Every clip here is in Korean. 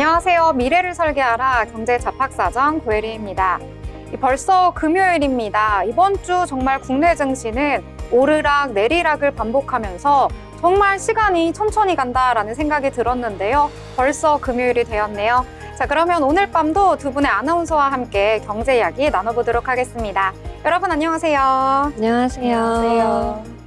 안녕하세요. 미래를 설계하라 경제잡학사정 고혜리입니다. 벌써 금요일입니다. 이번 주 정말 국내 증시는 오르락 내리락을 반복하면서 정말 시간이 천천히 간다라는 생각이 들었는데요. 벌써 금요일이 되었네요. 자, 그러면 오늘 밤도 두 분의 아나운서와 함께 경제 이야기 나눠보도록 하겠습니다. 여러분 안녕하세요. 안녕하세요.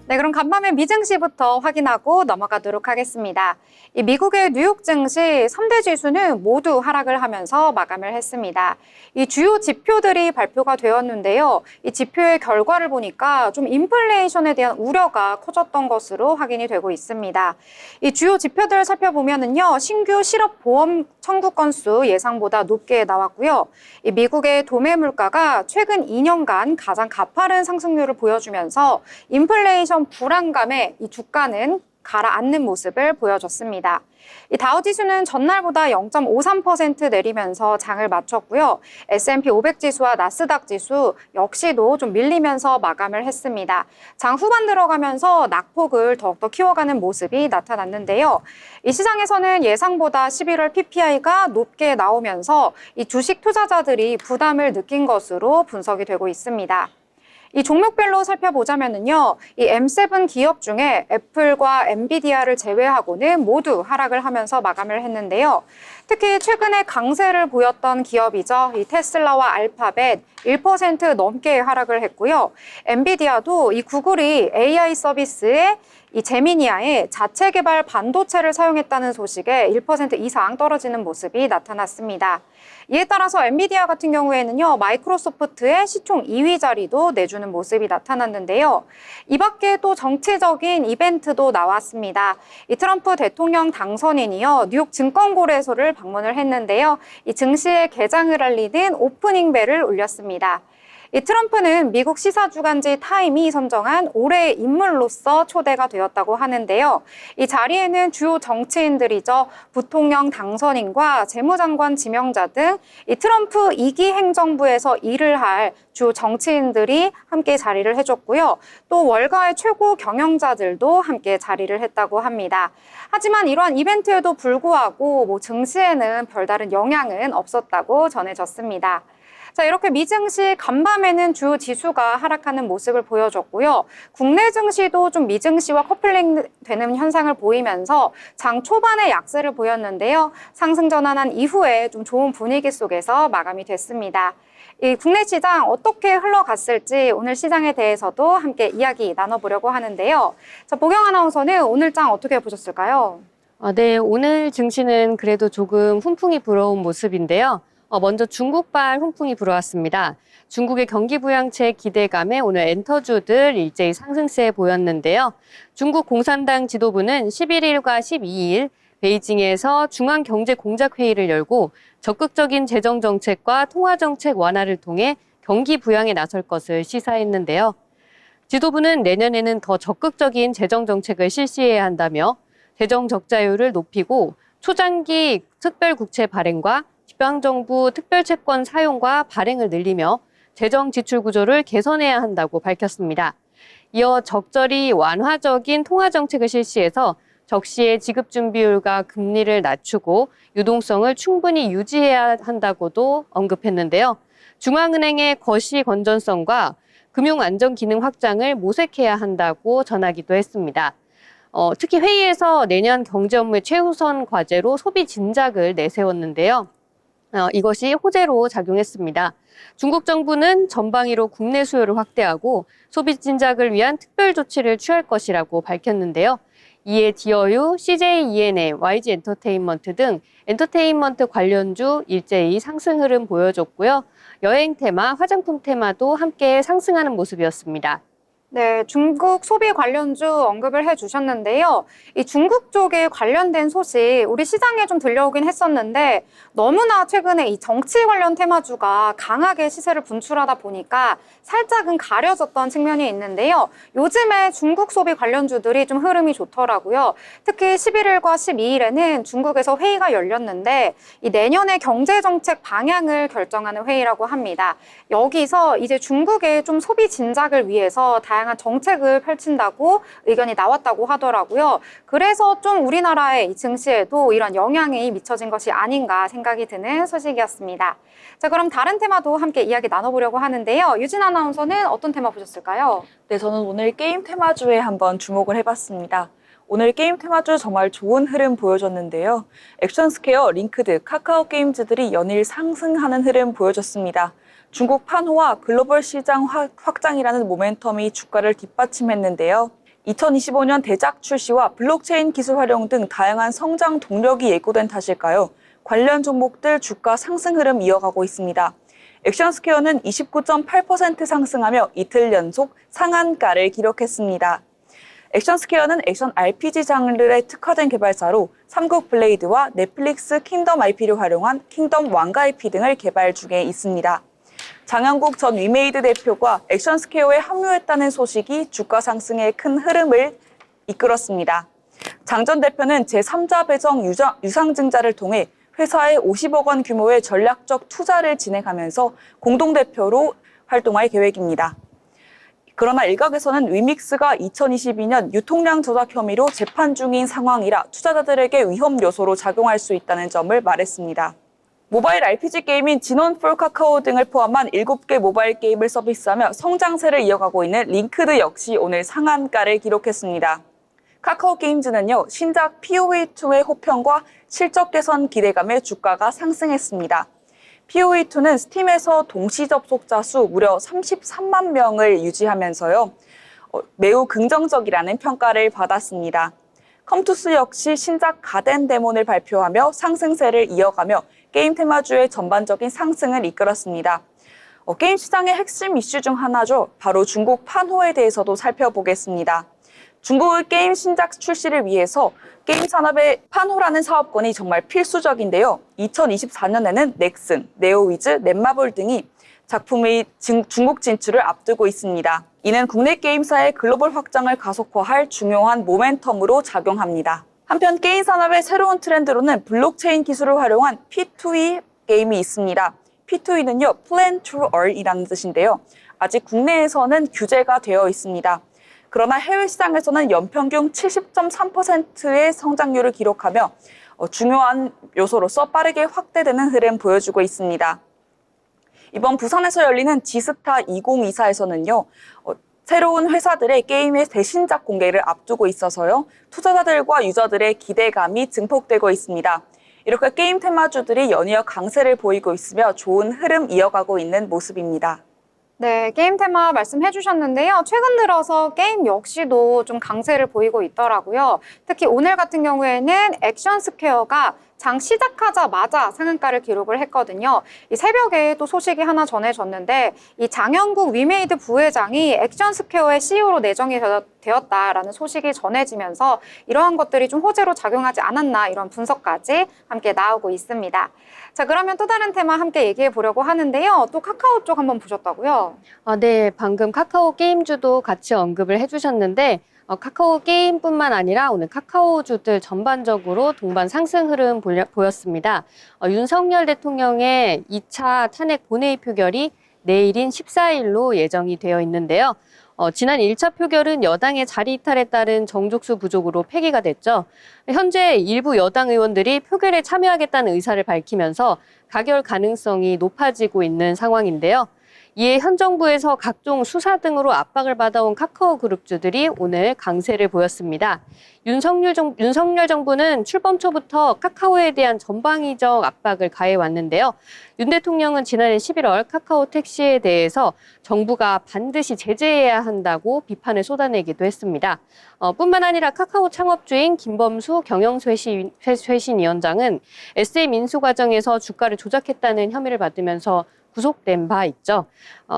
네, 그럼 간밤에 미증시부터 확인하고 넘어가도록 하겠습니다. 이 미국의 뉴욕 증시 3대 지수는 모두 하락을 하면서 마감을 했습니다. 이 주요 지표들이 발표가 되었는데요. 이 지표의 결과를 보니까 좀 인플레이션에 대한 우려가 커졌던 것으로 확인이 되고 있습니다. 이 주요 지표들 살펴보면은요, 신규 실업 보험 청구 건수 예상보다 높게 나왔고요. 이 미국의 도매 물가가 최근 2년간 가장 가파른 상승률을 보여주면서 인플레이션 불안감에 이 주가는 가라앉는 모습을 보여줬습니다. 이 다우지수는 전날보다 0.53% 내리면서 장을 마쳤고요. S&P 500 지수와 나스닥 지수 역시도 좀 밀리면서 마감을 했습니다. 장 후반 들어가면서 낙폭을 더욱더 키워가는 모습이 나타났는데요. 이 시장에서는 예상보다 11월 PPI가 높게 나오면서 이 주식 투자자들이 부담을 느낀 것으로 분석이 되고 있습니다. 이 종목별로 살펴보자면요, 이 M7 기업 중에 애플과 엔비디아를 제외하고는 모두 하락을 하면서 마감을 했는데요. 특히 최근에 강세를 보였던 기업이죠. 이 테슬라와 알파벳 1% 넘게 하락을 했고요. 엔비디아도 이 구글이 AI 서비스에 이 제미니아의 자체 개발 반도체를 사용했다는 소식에 1% 이상 떨어지는 모습이 나타났습니다. 이에 따라서 엔비디아 같은 경우에는요, 마이크로소프트의 시총 2위 자리도 내주는 모습이 나타났는데요. 이 밖에 또 정치적인 이벤트도 나왔습니다. 이 트럼프 대통령 당선인이요, 뉴욕 증권거래소를 방문을 했는데요. 이 증시의 개장을 알리는 오프닝 벨을 울렸습니다. 이 트럼프는 미국 시사주간지 타임이 선정한 올해의 인물로서 초대가 되었다고 하는데요. 이 자리에는 주요 정치인들이죠. 부통령 당선인과 재무장관 지명자 등 이 트럼프 2기 행정부에서 일을 할 주요 정치인들이 함께 자리를 해줬고요. 또 월가의 최고 경영자들도 함께 자리를 했다고 합니다. 하지만 이러한 이벤트에도 불구하고 증시에는 별다른 영향은 없었다고 전해졌습니다. 자, 이렇게 미증시 간밤에는 주요 지수가 하락하는 모습을 보여줬고요. 국내 증시도 좀 미증시와 커플링되는 현상을 보이면서 장 초반에 약세를 보였는데요. 상승 전환한 이후에 좀 좋은 분위기 속에서 마감이 됐습니다. 이 국내 시장 어떻게 흘러갔을지 오늘 시장에 대해서도 함께 이야기 나눠보려고 하는데요. 자, 보경 아나운서는 오늘 장 어떻게 보셨을까요? 네, 오늘 증시는 그래도 조금 훈풍이 불어온 모습인데요. 먼저 중국발 훈풍이 불어왔습니다. 중국의 경기 부양책 기대감에 오늘 엔터주들 일제히 상승세 보였는데요. 중국 공산당 지도부는 11일과 12일 베이징에서 중앙경제공작회의를 열고 적극적인 재정정책과 통화정책 완화를 통해 경기 부양에 나설 것을 시사했는데요. 지도부는 내년에는 더 적극적인 재정정책을 실시해야 한다며 재정 적자율을 높이고 초장기 특별국채 발행과 지방정부 특별채권 사용과 발행을 늘리며 재정 지출 구조를 개선해야 한다고 밝혔습니다. 이어 적절히 완화적인 통화정책을 실시해서 적시의 지급준비율과 금리를 낮추고 유동성을 충분히 유지해야 한다고도 언급했는데요. 중앙은행의 거시 건전성과 금융안전기능 확장을 모색해야 한다고 전하기도 했습니다. 특히 회의에서 내년 경제 업무의 최우선 과제로 소비 진작을 내세웠는데요. 이것이 호재로 작용했습니다. 중국 정부는 전방위로 국내 수요를 확대하고 소비 진작을 위한 특별 조치를 취할 것이라고 밝혔는데요. 이에 디어유, CJ ENA, YG 엔터테인먼트 등 엔터테인먼트 관련주 일제히 상승 흐름 보여줬고요. 여행 테마, 화장품 테마도 함께 상승하는 모습이었습니다. 네, 중국 소비 관련주 언급을 해주셨는데요. 이 중국 쪽에 관련된 소식 우리 시장에 좀 들려오긴 했었는데 너무나 최근에 이 정치 관련 테마주가 강하게 시세를 분출하다 보니까 살짝은 가려졌던 측면이 있는데요. 요즘에 중국 소비 관련주들이 좀 흐름이 좋더라고요. 특히 11일과 12일에는 중국에서 회의가 열렸는데 이 내년의 경제정책 방향을 결정하는 회의라고 합니다. 여기서 이제 중국의 좀 소비 진작을 위해서 다양한 다양한 정책을 펼친다고 의견이 나왔다고 하더라고요. 그래서 좀 우리나라의 이 증시에도 이런 영향이 미쳐진 것이 아닌가 생각이 드는 소식이었습니다. 자, 그럼 다른 테마도 함께 이야기 나눠보려고 하는데요. 유진 아나운서는 어떤 테마 보셨을까요? 네, 저는 오늘 게임 테마주에 한번 주목을 해봤습니다. 오늘 게임 테마주 정말 좋은 흐름 보여줬는데요. 액션스퀘어, 링크드, 카카오 게임즈들이 연일 상승하는 흐름 보여줬습니다. 중국 판호와 글로벌 시장 확장이라는 모멘텀이 주가를 뒷받침했는데요. 2025년 대작 출시와 블록체인 기술 활용 등 다양한 성장 동력이 예고된 탓일까요? 관련 종목들 주가 상승 흐름 이어가고 있습니다. 액션스퀘어는 29.8% 상승하며 이틀 연속 상한가를 기록했습니다. 액션스퀘어는 액션 RPG 장르에 특화된 개발사로 삼국 블레이드와 넷플릭스 킹덤 IP를 활용한 킹덤 왕가 IP 등을 개발 중에 있습니다. 장영국 전 위메이드 대표가 액션스퀘어에 합류했다는 소식이 주가 상승에 큰 흐름을 이끌었습니다. 장 전 대표는 제3자 배정 유상증자를 통해 회사에 50억 원 규모의 전략적 투자를 진행하면서 공동대표로 활동할 계획입니다. 그러나 일각에서는 위믹스가 2022년 유통량 조작 혐의로 재판 중인 상황이라 투자자들에게 위험 요소로 작용할 수 있다는 점을 말했습니다. 모바일 RPG 게임인 진원 폴 카카오 등을 포함한 7개 모바일 게임을 서비스하며 성장세를 이어가고 있는 링크드 역시 오늘 상한가를 기록했습니다. 카카오 게임즈는요, 신작 POE2의 호평과 실적 개선 기대감에 주가가 상승했습니다. POE2는 스팀에서 동시 접속자 수 무려 33만 명을 유지하면서요, 매우 긍정적이라는 평가를 받았습니다. 컴투스 역시 신작 가덴 데몬을 발표하며 상승세를 이어가며 게임 테마주의 전반적인 상승을 이끌었습니다. 게임 시장의 핵심 이슈 중 하나죠. 바로 중국 판호에 대해서도 살펴보겠습니다. 중국의 게임 신작 출시를 위해서 게임 산업의 판호라는 사업권이 정말 필수적인데요. 2024년에는 넥슨, 네오위즈, 넷마블 등이 작품의 중국 진출을 앞두고 있습니다. 이는 국내 게임사의 글로벌 확장을 가속화할 중요한 모멘텀으로 작용합니다. 한편 게임 산업의 새로운 트렌드로는 블록체인 기술을 활용한 P2E 게임이 있습니다. P2E는요, Plan to Earn이라는 뜻인데요. 아직 국내에서는 규제가 되어 있습니다. 그러나 해외 시장에서는 연평균 70.3%의 성장률을 기록하며 중요한 요소로서 빠르게 확대되는 흐름 보여주고 있습니다. 이번 부산에서 열리는 지스타 2024에서는요, 새로운 회사들의 게임의 대신작 공개를 앞두고 있어서요, 투자자들과 유저들의 기대감이 증폭되고 있습니다. 이렇게 게임 테마주들이 연이어 강세를 보이고 있으며 좋은 흐름 이어가고 있는 모습입니다. 네, 게임 테마 말씀해 주셨는데요. 최근 들어서 게임 역시도 좀 강세를 보이고 있더라고요. 특히 오늘 같은 경우에는 액션 스퀘어가 장 시작하자마자 상한가를 기록을 했거든요. 이 새벽에 또 소식이 하나 전해졌는데 이 장영국 위메이드 부회장이 액션 스퀘어의 CEO로 내정이 되었다라는 소식이 전해지면서 이러한 것들이 좀 호재로 작용하지 않았나 이런 분석까지 함께 나오고 있습니다. 자, 그러면 또 다른 테마 함께 얘기해 보려고 하는데요. 또 카카오 쪽 한번 보셨다고요? 네, 방금 카카오 게임주도 같이 언급을 해주셨는데 카카오 게임뿐만 아니라 오늘 카카오주들 전반적으로 동반 상승 흐름 보였습니다. 윤석열 대통령의 2차 탄핵 본회의 표결이 내일인 14일로 예정이 되어 있는데요. 지난 1차 표결은 여당의 자리 이탈에 따른 정족수 부족으로 폐기가 됐죠. 현재 일부 여당 의원들이 표결에 참여하겠다는 의사를 밝히면서 가결 가능성이 높아지고 있는 상황인데요. 이에 현 정부에서 각종 수사 등으로 압박을 받아온 카카오 그룹주들이 오늘 강세를 보였습니다. 윤석열 정부는 출범 초부터 카카오에 대한 전방위적 압박을 가해왔는데요. 윤 대통령은 지난해 11월 카카오 택시에 대해서 정부가 반드시 제재해야 한다고 비판을 쏟아내기도 했습니다. 뿐만 아니라 카카오 창업주인 김범수 경영쇄신위원장은 SM 인수 과정에서 주가를 조작했다는 혐의를 받으면서 구속된 바 있죠.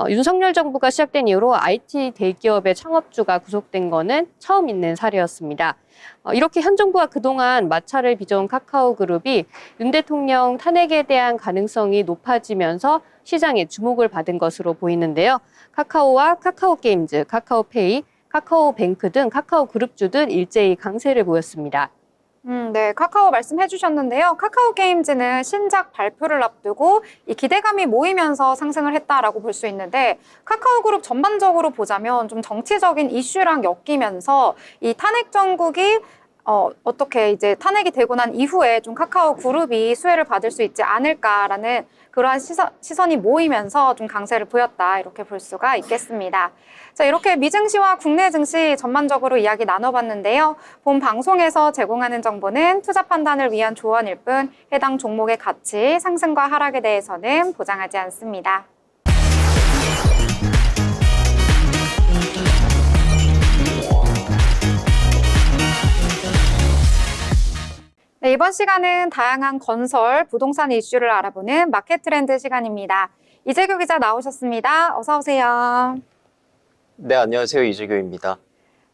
윤석열 정부가 시작된 이후로 IT 대기업의 창업주가 구속된 거는 처음 있는 사례였습니다. 이렇게 현 정부가 그동안 마찰을 빚어온 카카오그룹이 윤 대통령 탄핵에 대한 가능성이 높아지면서 시장의 주목을 받은 것으로 보이는데요. 카카오와 카카오게임즈, 카카오페이, 카카오뱅크 등 카카오그룹주들 일제히 강세를 보였습니다. 네, 카카오 말씀해 주셨는데요. 카카오 게임즈는 신작 발표를 앞두고 이 기대감이 모이면서 상승을 했다라고 볼 수 있는데 카카오 그룹 전반적으로 보자면 좀 정치적인 이슈랑 엮이면서 이 탄핵 정국이 어떻게 이제 탄핵이 되고 난 이후에 좀 카카오 그룹이 수혜를 받을 수 있지 않을까라는 그러한 시선이 모이면서 좀 강세를 보였다 이렇게 볼 수가 있겠습니다. 자, 이렇게 미증시와 국내 증시 전반적으로 이야기 나눠봤는데요. 본 방송에서 제공하는 정보는 투자 판단을 위한 조언일 뿐 해당 종목의 가치, 상승과 하락에 대해서는 보장하지 않습니다. 네, 이번 시간은 다양한 건설, 부동산 이슈를 알아보는 마켓 트렌드 시간입니다. 이재규 기자 나오셨습니다. 어서 오세요. 네, 안녕하세요. 이재규입니다.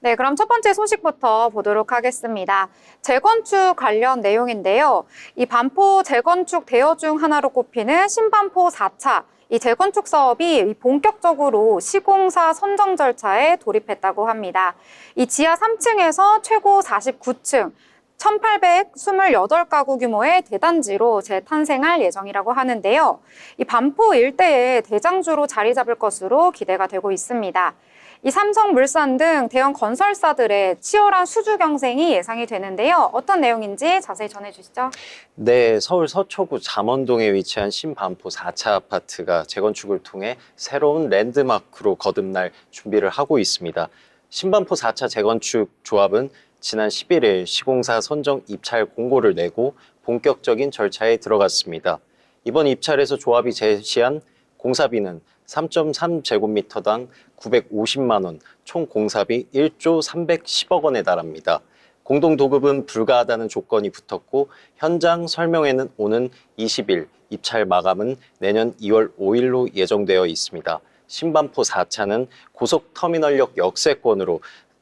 네, 그럼 첫 번째 소식부터 보도록 하겠습니다. 재건축 관련 내용인데요. 이 반포 재건축 대여 중 하나로 꼽히는 신반포 4차 이 재건축 사업이 본격적으로 시공사 선정 절차에 돌입했다고 합니다. 이 지하 3층에서 최고 49층, 1,828가구 규모의 대단지로 재탄생할 예정이라고 하는데요. 이 반포 일대에 대장주로 자리 잡을 것으로 기대가 되고 있습니다. 이 삼성물산 등 대형 건설사들의 치열한 수주 경쟁이 예상이 되는데요. 어떤 내용인지 자세히 전해주시죠. 네, 서울 서초구 잠원동에 위치한 신반포 4차 아파트가 재건축을 통해 새로운 랜드마크로 거듭날 준비를 하고 있습니다. 신반포 4차 재건축 조합은 지난 11일 시공사 선정 입찰 공고를 내고 본격적인 절차에 들어갔습니다. 이번 입찰에서 조합이 제시한 공사비는 3.3제곱미터당 950만 원, 총 공사비 1조 310억 원에 달합니다. 공동도급은 불가하다는 조건이 붙었고 현장 설명회는 오는 20일, 입찰 마감은 내년 2월 5일로 예정되어 있습니다. 신반포 4차는 고속터미널역 역세권으로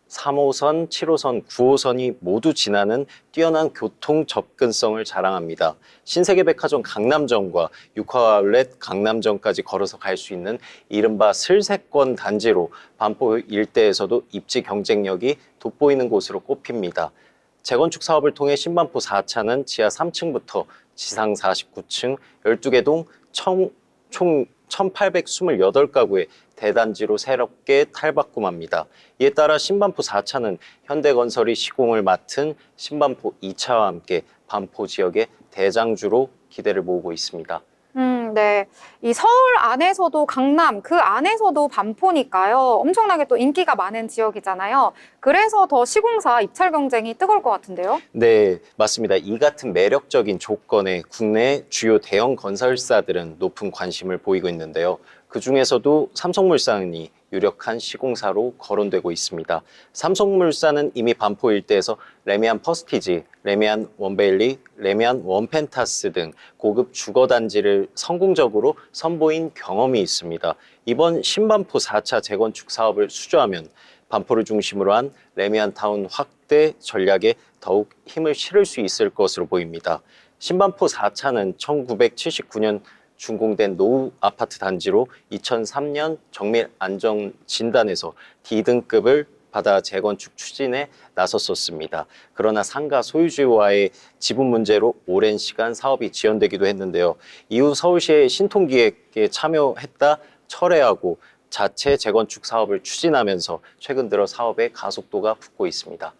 3호선, 7호선, 9호선이 모두 지나는 뛰어난 교통 접근성을 자랑합니다. 신세계백화점 강남점과 육화아울렛 강남점까지 걸어서 갈 수 있는 이른바 슬세권 단지로 반포 일대에서도 입지 경쟁력이 돋보이는 곳으로 꼽힙니다. 재건축 사업을 통해 신반포 4차는 지하 3층부터 지상 49층 12개 동 총 1,828가구의 대단지로 새롭게 탈바꿈합니다. 이에 따라 신반포 4차는 현대건설이 시공을 맡은 신반포 2차와 함께 반포 지역의 대장주로 기대를 모으고 있습니다. 네. 이 서울 안에서도 강남, 그 안에서도 반포니까요. 엄청나게 또 인기가 많은 지역이잖아요. 그래서 더 시공사 입찰 경쟁이 뜨거울 것 같은데요. 네, 맞습니다. 이 같은 매력적인 조건에 국내 주요 대형 건설사들은 높은 관심을 보이고 있는데요. 그 중에서도 삼성물산이 유력한 시공사로 거론되고 있습니다. 삼성물산은 이미 반포 일대에서 레미안 퍼스티지, 레미안 원베일리, 레미안 원펜타스 등 고급 주거단지를 성공적으로 선보인 경험이 있습니다. 이번 신반포 4차 재건축 사업을 수주하면 반포를 중심으로 한 레미안타운 확대 전략에 더욱 힘을 실을 수 있을 것으로 보입니다. 신반포 4차는 1979년 준공된 노후 아파트 단지로 2003년 정밀 안전 진단에서 D등급을 받아 재건축 추진에 나섰었습니다. 그러나 상가 소유주와의 지분 문제로 오랜 시간 사업이 지연되기도 했는데요. 이후 서울시의 신통기획에 참여했다 철회하고 자체 재건축 사업을 추진하면서 최근 들어 사업의 가속도가 붙고 있습니다.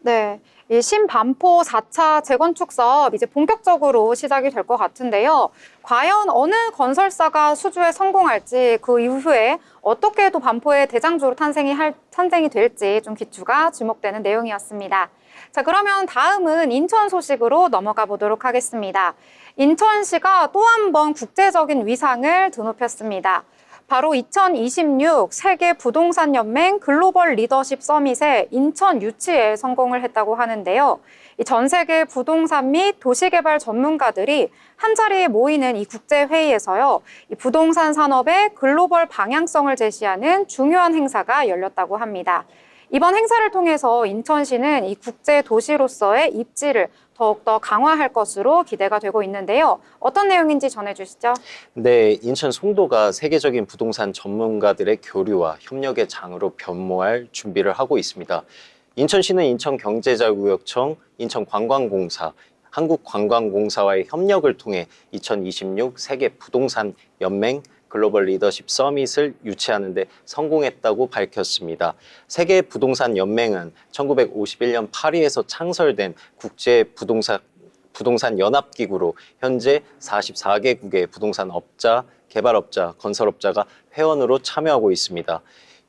네. 이 신반포 4차 재건축 사업 이제 본격적으로 시작이 될 것 같은데요. 과연 어느 건설사가 수주에 성공할지 그 이후에 어떻게 또 반포의 대장주로 탄생이 될지 좀 기추가 주목되는 내용이었습니다. 자, 그러면 다음은 인천 소식으로 넘어가 보도록 하겠습니다. 인천시가 또 한 번 국제적인 위상을 드높였습니다. 바로 2026 세계 부동산 연맹 글로벌 리더십 서밋의 인천 유치에 성공을 했다고 하는데요. 전 세계 부동산 및 도시개발 전문가들이 한자리에 모이는 이 국제회의에서요. 이 부동산 산업의 글로벌 방향성을 제시하는 중요한 행사가 열렸다고 합니다. 이번 행사를 통해서 인천시는 이 국제 도시로서의 입지를 더욱더 강화할 것으로 기대가 되고 있는데요. 어떤 내용인지 전해주시죠. 네, 인천 송도가 세계적인 부동산 전문가들의 교류와 협력의 장으로 변모할 준비를 하고 있습니다. 인천시는 인천경제자유구역청, 인천관광공사, 한국관광공사와의 협력을 통해 2026 세계 부동산 연맹 글로벌 리더십 서밋을 유치하는 데 성공했다고 밝혔습니다. 세계 부동산 연맹은 1951년 파리에서 창설된 국제 부동산 연합기구로 현재 44개국의 부동산 업자, 개발업자, 건설업자가 회원으로 참여하고 있습니다.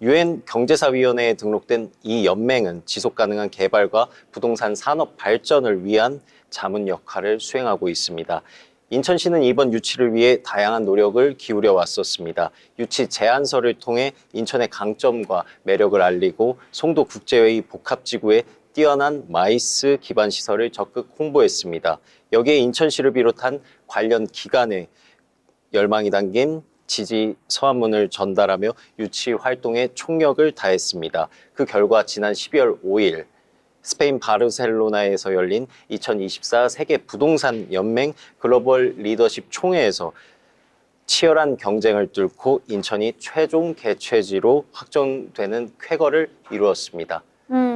유엔 경제사위원회에 등록된 이 연맹은 지속가능한 개발과 부동산 산업 발전을 위한 자문 역할을 수행하고 있습니다. 인천시는 이번 유치를 위해 다양한 노력을 기울여 왔었습니다. 유치 제안서를 통해 인천의 강점과 매력을 알리고 송도 국제회의 복합지구에 뛰어난 마이스 기반 시설을 적극 홍보했습니다. 여기에 인천시를 비롯한 관련 기관에 열망이 담긴 지지 서한문을 전달하며 유치 활동에 총력을 다했습니다. 그 결과 지난 12월 5일 스페인 바르셀로나에서 열린 2024 세계 부동산 연맹 글로벌 리더십 총회에서 치열한 경쟁을 뚫고 인천이 최종 개최지로 확정되는 쾌거를 이루었습니다.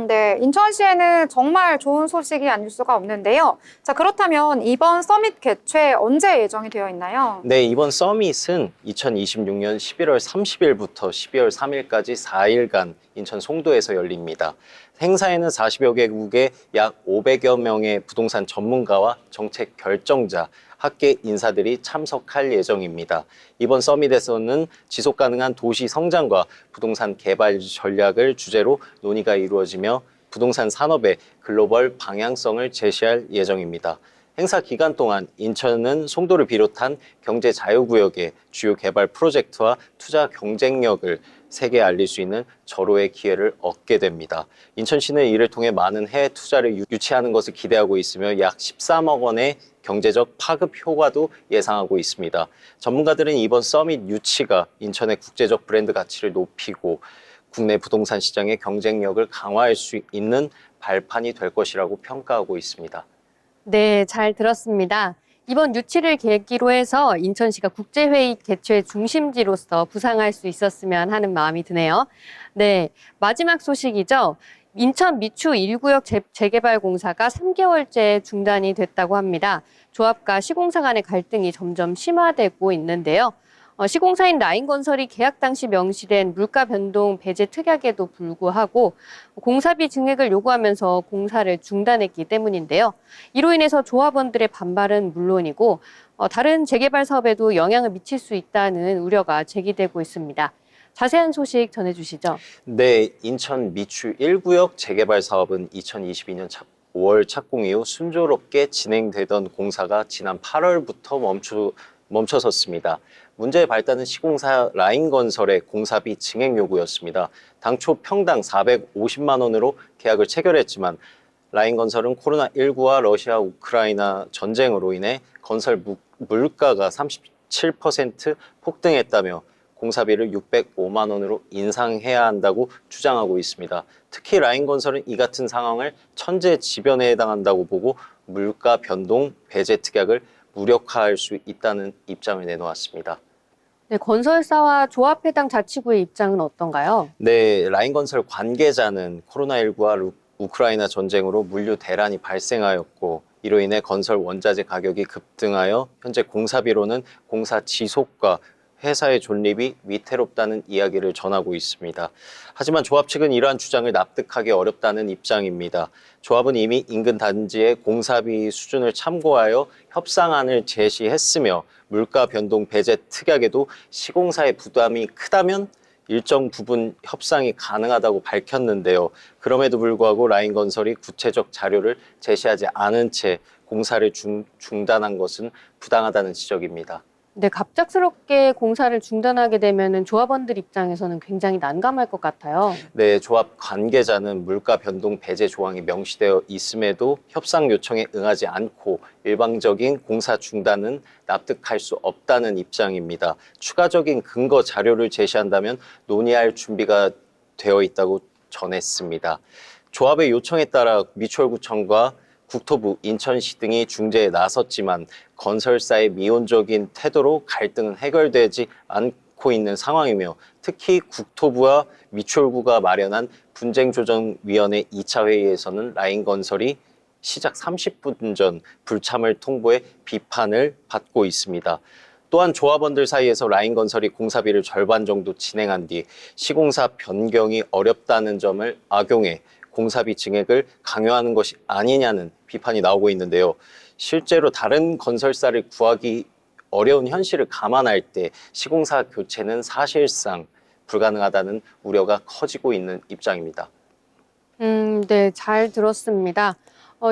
네. 인천시에는 정말 좋은 소식이 아닐 수가 없는데요. 자, 그렇다면 이번 서밋 개최 언제 예정이 되어 있나요? 네, 이번 서밋은 2026년 11월 30일부터 12월 3일까지 4일간 인천 송도에서 열립니다. 행사에는 40여 개국의 약 500여 명의 부동산 전문가와 정책 결정자, 학계 인사들이 참석할 예정입니다. 이번 서밋에서는 지속가능한 도시 성장과 부동산 개발 전략을 주제로 논의가 이루어지며 부동산 산업의 글로벌 방향성을 제시할 예정입니다. 행사 기간 동안 인천은 송도를 비롯한 경제 자유구역의 주요 개발 프로젝트와 투자 경쟁력을 세계에 알릴 수 있는 절호의 기회를 얻게 됩니다. 인천시는 이를 통해 많은 해외 투자를 유치하는 것을 기대하고 있으며 약 13억 원의 경제적 파급 효과도 예상하고 있습니다. 전문가들은 이번 서밋 유치가 인천의 국제적 브랜드 가치를 높이고 국내 부동산 시장의 경쟁력을 강화할 수 있는 발판이 될 것이라고 평가하고 있습니다. 네, 잘 들었습니다. 이번 유치를 계기로 해서 인천시가 국제회의 개최 중심지로서 부상할 수 있었으면 하는 마음이 드네요. 네, 마지막 소식이죠. 인천 미추 1구역 재개발 공사가 3개월째 중단이 됐다고 합니다. 조합과 시공사 간의 갈등이 점점 심화되고 있는데요. 시공사인 라인건설이 계약 당시 명시된 물가 변동 배제 특약에도 불구하고 공사비 증액을 요구하면서 공사를 중단했기 때문인데요. 이로 인해서 조합원들의 반발은 물론이고 다른 재개발 사업에도 영향을 미칠 수 있다는 우려가 제기되고 있습니다. 자세한 소식 전해주시죠. 네, 인천 미추 1구역 재개발 사업은 2022년 5월 착공 이후 순조롭게 진행되던 공사가 지난 8월부터 멈춰섰습니다. 문제의 발단은 시공사 라인건설의 공사비 증액 요구였습니다. 당초 평당 450만 원으로 계약을 체결했지만 라인건설은 코로나19와 러시아 우크라이나 전쟁으로 인해 건설 물가가 37% 폭등했다며 공사비를 605만 원으로 인상해야 한다고 주장하고 있습니다. 특히 라인건설은 이 같은 상황을 천재지변에 해당한다고 보고 물가 변동 배제 특약을 무력화할 수 있다는 입장을 내놓았습니다. 네, 건설사와 조합해당 자치구의 입장은 어떤가요? 네, 라인건설 관계자는 코로나19와 우크라이나 전쟁으로 물류 대란이 발생하였고 이로 인해 건설 원자재 가격이 급등하여 현재 공사비로는 공사 지속과 회사의 존립이 위태롭다는 이야기를 전하고 있습니다. 하지만 조합 측은 이러한 주장을 납득하기 어렵다는 입장입니다. 조합은 이미 인근 단지의 공사비 수준을 참고하여 협상안을 제시했으며 물가 변동 배제 특약에도 시공사의 부담이 크다면 일정 부분 협상이 가능하다고 밝혔는데요. 그럼에도 불구하고 라인건설이 구체적 자료를 제시하지 않은 채 공사를 중단한 것은 부당하다는 지적입니다. 네, 갑작스럽게 공사를 중단하게 되면 조합원들 입장에서는 굉장히 난감할 것 같아요. 네, 조합 관계자는 물가 변동 배제 조항이 명시되어 있음에도 협상 요청에 응하지 않고 일방적인 공사 중단은 납득할 수 없다는 입장입니다. 추가적인 근거 자료를 제시한다면 논의할 준비가 되어 있다고 전했습니다. 조합의 요청에 따라 미추홀구청과 국토부, 인천시 등이 중재에 나섰지만 건설사의 미온적인 태도로 갈등은 해결되지 않고 놓고 있는 상황이며 특히 국토부와 미추홀구가 마련한 분쟁조정위원회 2차 회의에서는 라인건설이 시작 30분 전 불참을 통보해 비판을 받고 있습니다. 또한 조합원들 사이에서 라인건설이 공사비를 절반 정도 진행한 뒤 시공사 변경이 어렵다는 점을 악용해 공사비 증액을 강요하는 것이 아니냐는 비판이 나오고 있는데요. 실제로 다른 건설사를 구하기 어려운 현실을 감안할 때 시공사 교체는 사실상 불가능하다는 우려가 커지고 있는 입장입니다. 네, 잘 들었습니다.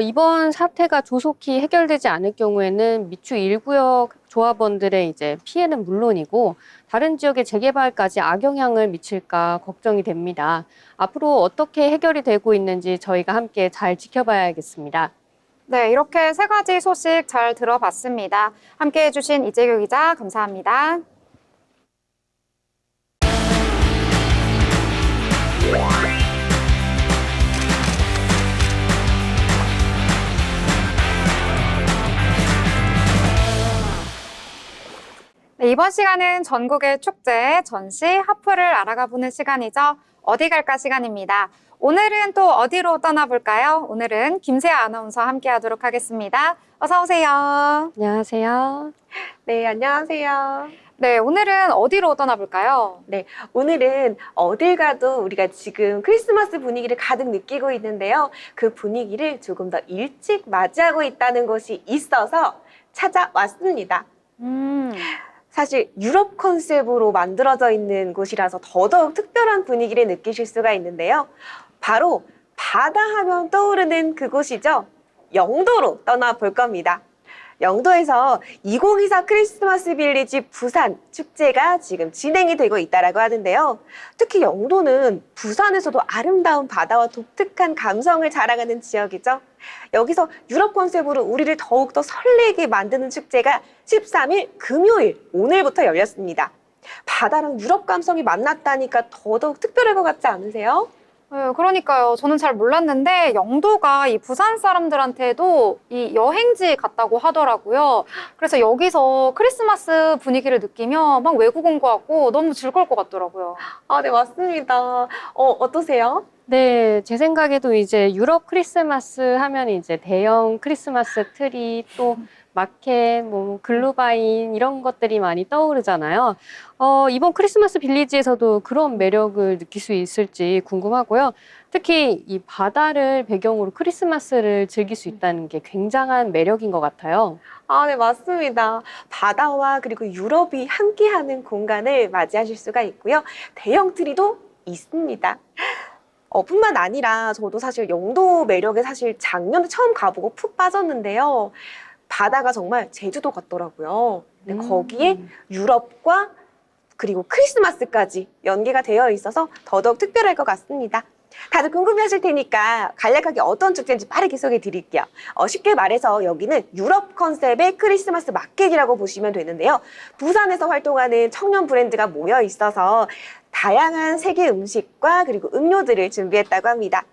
이번 사태가 조속히 해결되지 않을 경우에는 미추 1구역 조합원들의 이제 피해는 물론이고 다른 지역의 재개발까지 악영향을 미칠까 걱정이 됩니다. 앞으로 어떻게 해결이 되고 있는지 저희가 함께 잘 지켜봐야겠습니다. 네, 이렇게 세 가지 소식 잘 들어봤습니다. 함께 해주신 이재규 기자 감사합니다. 네, 이번 시간은 전국의 축제, 전시, 하프를 알아가 보는 시간이죠. 어디 갈까 시간입니다. 오늘은 또 어디로 떠나볼까요? 오늘은 김세아 아나운서와 함께 하도록 하겠습니다. 어서 오세요. 안녕하세요. 네, 안녕하세요. 네, 오늘은 어디로 떠나볼까요? 오늘은 어딜 가도 우리가 지금 크리스마스 분위기를 가득 느끼고 있는데요. 그 분위기를 조금 더 일찍 맞이하고 있다는 곳이 있어서 찾아왔습니다. 사실 유럽 컨셉으로 만들어져 있는 곳이라서 더더욱 특별한 분위기를 느끼실 수가 있는데요. 바로 바다 하면 떠오르는 그곳이죠. 영도로 떠나볼 겁니다. 영도에서 2024 크리스마스 빌리지 부산 축제가 지금 진행이 되고 있다고 하는데요. 특히 영도는 부산에서도 아름다운 바다와 독특한 감성을 자랑하는 지역이죠. 여기서 유럽 컨셉으로 우리를 더욱더 설레게 만드는 축제가 13일 금요일 오늘부터 열렸습니다. 바다랑 유럽 감성이 만났다니까 더더욱 특별할 것 같지 않으세요? 네, 그러니까요. 저는 잘 몰랐는데 영도가 이 부산 사람들한테도 이 여행지 같다고 하더라고요. 그래서 여기서 크리스마스 분위기를 느끼면 막 외국 온 것 같고 너무 즐거울 것 같더라고요. 네, 맞습니다. 어떠세요? 네, 제 생각에도 이제 유럽 크리스마스 하면 이제 대형 크리스마스 트리 또 마켓, 뭐 글루바인 이런 것들이 많이 떠오르잖아요. 이번 크리스마스 빌리지에서도 그런 매력을 느낄 수 있을지 궁금하고요. 특히 이 바다를 배경으로 크리스마스를 즐길 수 있다는 게 굉장한 매력인 것 같아요. 네, 맞습니다. 바다와 그리고 유럽이 함께하는 공간을 맞이하실 수가 있고요. 대형 트리도 있습니다. 뿐만 아니라 저도 사실 영도 매력에 사실 작년에 처음 가보고 푹 빠졌는데요. 바다가 정말 제주도 같더라고요. 근데 거기에 유럽과 그리고 크리스마스까지 연계가 되어 있어서 더더욱 특별할 것 같습니다. 다들 궁금해하실 테니까 간략하게 어떤 축제인지 빠르게 소개해 드릴게요. 쉽게 말해서 여기는 유럽 컨셉의 크리스마스 마켓이라고 보시면 되는데요. 부산에서 활동하는 청년 브랜드가 모여 있어서 다양한 세계 음식과 그리고 음료들을 준비했다고 합니다.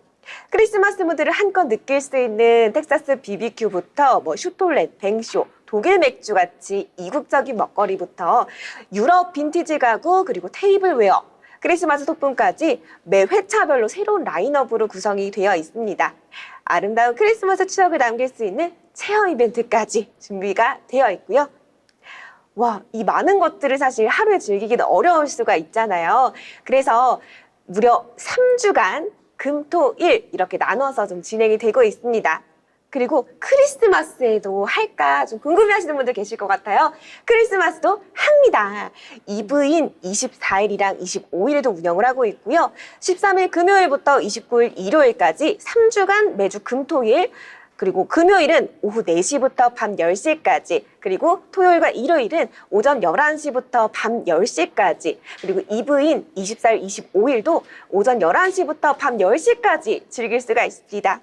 크리스마스 무드를 한껏 느낄 수 있는 텍사스 BBQ부터 슈톨렛, 뱅쇼, 독일 맥주 같이 이국적인 먹거리부터 유럽 빈티지 가구 그리고 테이블웨어, 크리스마스 소품까지 매 회차별로 새로운 라인업으로 구성이 되어 있습니다. 아름다운 크리스마스 추억을 남길 수 있는 체험 이벤트까지 준비가 되어 있고요. 이 많은 것들을 사실 하루에 즐기기는 어려울 수가 있잖아요. 그래서 무려 3주간 금, 토, 일 이렇게 나눠서 좀 진행이 되고 있습니다. 그리고 크리스마스에도 할까 좀 궁금해하시는 분들 계실 것 같아요. 크리스마스도 합니다. 이브인 24일이랑 25일에도 운영을 하고 있고요. 13일 금요일부터 29일 일요일까지 3주간 매주 금, 토, 일 그리고 금요일은 오후 4시부터 밤 10시까지, 그리고 토요일과 일요일은 오전 11시부터 밤 10시까지, 그리고 이브인 24일, 25일도 오전 11시부터 밤 10시까지 즐길 수가 있습니다.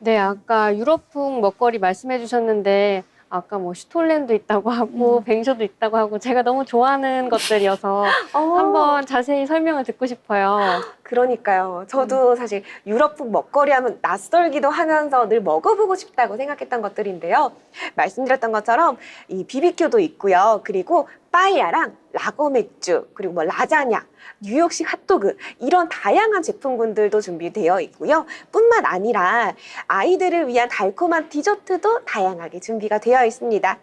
네, 아까 유럽풍 먹거리 말씀해 주셨는데 아까 뭐 슈톨렌도 있다고 하고 뱅쇼도 있다고 하고 제가 너무 좋아하는 것들이어서 한번 자세히 설명을 듣고 싶어요. 그러니까요. 저도 사실 유럽풍 먹거리 하면 낯설기도 하면서 늘 먹어보고 싶다고 생각했던 것들인데요. 말씀드렸던 것처럼 이 BBQ도 있고요. 그리고 빠에야랑 라거 맥주, 그리고 뭐 라자냐, 뉴욕식 핫도그 이런 다양한 제품군들도 준비되어 있고요. 뿐만 아니라 아이들을 위한 달콤한 디저트도 다양하게 준비가 되어 있습니다.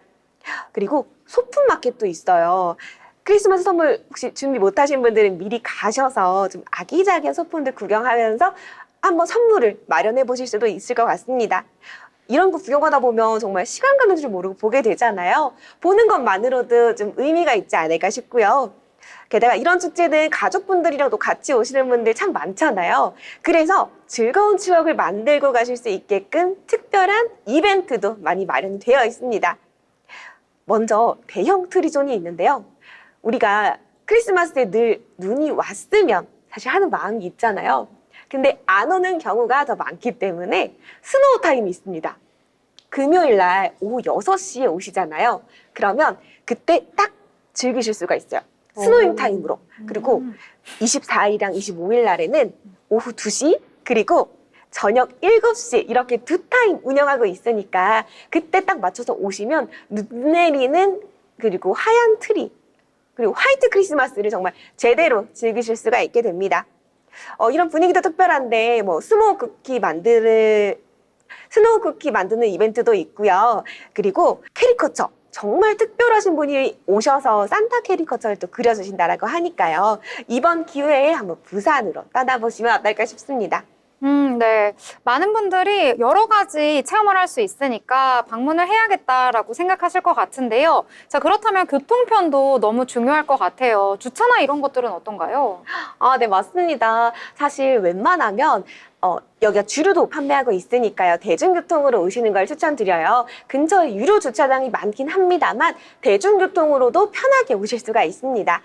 그리고 소품 마켓도 있어요. 크리스마스 선물 혹시 준비 못하신 분들은 미리 가셔서 좀 아기자기한 소품들 구경하면서 한번 선물을 마련해 보실 수도 있을 것 같습니다. 이런 거 구경하다 보면 정말 시간 가는 줄 모르고 보게 되잖아요. 보는 것만으로도 좀 의미가 있지 않을까 싶고요. 게다가 이런 축제는 가족분들이랑도 같이 오시는 분들 참 많잖아요. 그래서 즐거운 추억을 만들고 가실 수 있게끔 특별한 이벤트도 많이 마련되어 있습니다. 먼저 대형 트리존이 있는데요. 우리가 크리스마스에 늘 눈이 왔으면 사실 하는 마음이 있잖아요. 근데 안 오는 경우가 더 많기 때문에 스노우 타임이 있습니다. 금요일 날 오후 6시에 오시잖아요. 그러면 그때 딱 즐기실 수가 있어요. 스노잉 타임으로. 그리고 24일이랑 25일 날에는 오후 2시 그리고 저녁 7시 이렇게 두 타임 운영하고 있으니까 그때 딱 맞춰서 오시면 눈 내리는 그리고 하얀 트리 그리고 화이트 크리스마스를 정말 제대로 즐기실 수가 있게 됩니다. 이런 분위기도 특별한데 뭐 스노우 쿠키 만드는 이벤트도 있고요. 그리고 캐리커처 정말 특별하신 분이 오셔서 산타 캐리커처를 또 그려주신다라고 하니까요. 이번 기회에 한번 부산으로 떠나보시면 어떨까 싶습니다. 네. 많은 분들이 여러 가지 체험을 할 수 있으니까 방문을 해야겠다라고 생각하실 것 같은데요. 자, 그렇다면 교통편도 너무 중요할 것 같아요. 주차나 이런 것들은 어떤가요? 네, 맞습니다. 사실 웬만하면 여기가 주류도 판매하고 있으니까요. 대중교통으로 오시는 걸 추천드려요. 근처에 유료 주차장이 많긴 합니다만 대중교통으로도 편하게 오실 수가 있습니다.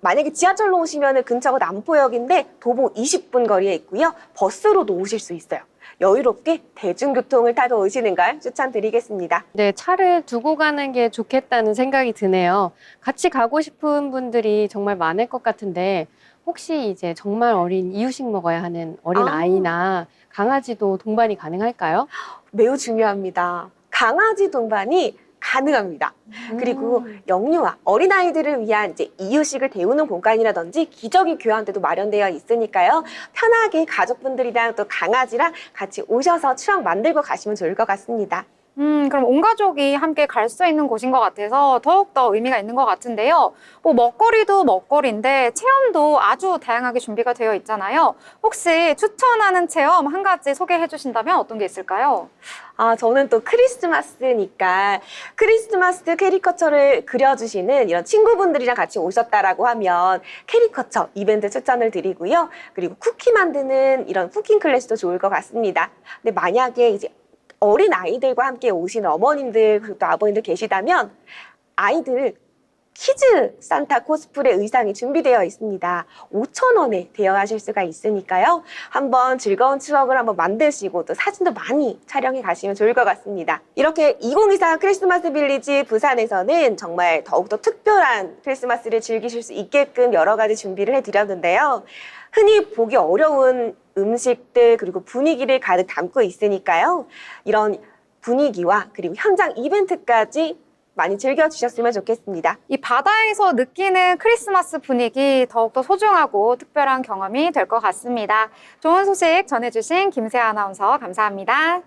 만약에 지하철로 오시면 근처가 남포역인데 도보 20분 거리에 있고요. 버스로도 오실 수 있어요. 여유롭게 대중교통을 타고 오시는 걸 추천드리겠습니다. 네, 차를 두고 가는 게 좋겠다는 생각이 드네요. 같이 가고 싶은 분들이 정말 많을 것 같은데 혹시 이제 정말 어린 이유식 먹어야 하는 어린 아이나 강아지도 동반이 가능할까요? 매우 중요합니다. 강아지 동반이 가능합니다. 그리고 영유아, 어린아이들을 위한 이제 이유식을 데우는 공간이라든지 기저귀 교환대도 마련되어 있으니까요. 편하게 가족분들이랑 또 강아지랑 같이 오셔서 추억 만들고 가시면 좋을 것 같습니다. 그럼 온 가족이 함께 갈 수 있는 곳인 것 같아서 더욱더 의미가 있는 것 같은데요. 먹거리도 먹거리인데 체험도 아주 다양하게 준비가 되어 있잖아요. 혹시 추천하는 체험 한 가지 소개해 주신다면 어떤 게 있을까요? 저는 또 크리스마스니까 크리스마스 캐리커처를 그려주시는 이런 친구분들이랑 같이 오셨다라고 하면 캐리커처 이벤트 추천을 드리고요. 그리고 쿠키 만드는 이런 쿠킹 클래스도 좋을 것 같습니다. 근데 만약에 이제 어린 아이들과 함께 오시는 어머님들 그리고 또 아버님들 계시다면 아이들 키즈 산타 코스프레 의상이 준비되어 있습니다. 5,000원에 대여하실 수가 있으니까요. 한번 즐거운 추억을 한번 만드시고 또 사진도 많이 촬영해 가시면 좋을 것 같습니다. 이렇게 2024 크리스마스 빌리지 부산에서는 정말 더욱더 특별한 크리스마스를 즐기실 수 있게끔 여러 가지 준비를 해드렸는데요. 흔히 보기 어려운 음식들 그리고 분위기를 가득 담고 있으니까요. 이런 분위기와 그리고 현장 이벤트까지 많이 즐겨주셨으면 좋겠습니다. 이 바다에서 느끼는 크리스마스 분위기 더욱더 소중하고 특별한 경험이 될 것 같습니다. 좋은 소식 전해주신 김세아 아나운서 감사합니다.